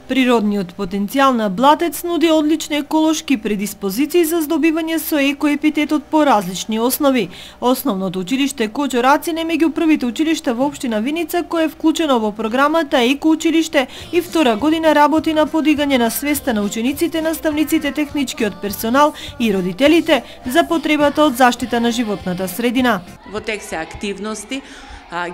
Природниот потенцијал на Блатец нуди одлични еколошки предиспозиции за здобивање со екоепитетот по различни основи. Основното училиште Кочо Рацин е меѓу првите училишта во општина Виница кое е вклучено во програмата Еко училиште и втора година работи на подигање на свеста на учениците, наставниците, техничкиот персонал и родителите за потребата од заштита на животната средина. Во тек се активности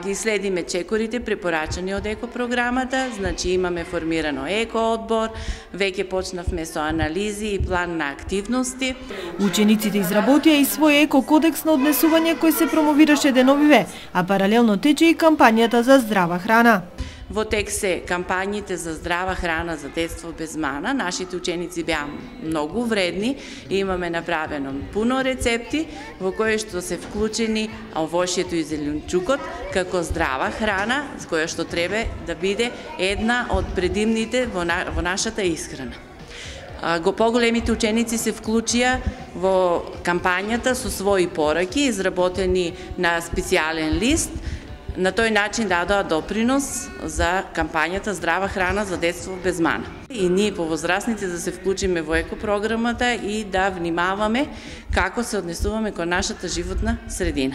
ги следиме чекорите препорачани од еко програмата, значи имаме формирано еко одбор, веќе почнавме со анализи и план на активности. Учениците изработија и свој еко кодекс на однесување кој се промовираше деновиве, а паралелно тече и кампањата за здрава храна. Во тек се кампањите за здрава храна за детство без мана. Нашите ученици беа многу вредни и имаме направено пуно рецепти во кои што се вклучени овошјето и зеленчукот како здрава храна, која што треба да биде една од предимните во нашата исхрана. Поголемите ученици се вклучија во кампањата со своји пораки, изработени на специјален лист. На тој начин дадоа допринос за кампањата Здрава храна за детство без мана. И ние повозрастните да се вклучиме во екопрограмата и да внимаваме како се однесуваме кон нашата животна средина.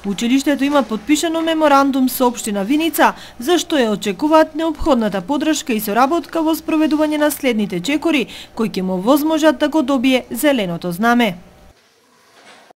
Училиштето има подпишано меморандум со општина Виница, за што ја очекуваат неопходната подршка и соработка во спроведување на следните чекори, кои ќе му возможат да го добие зеленото знаме.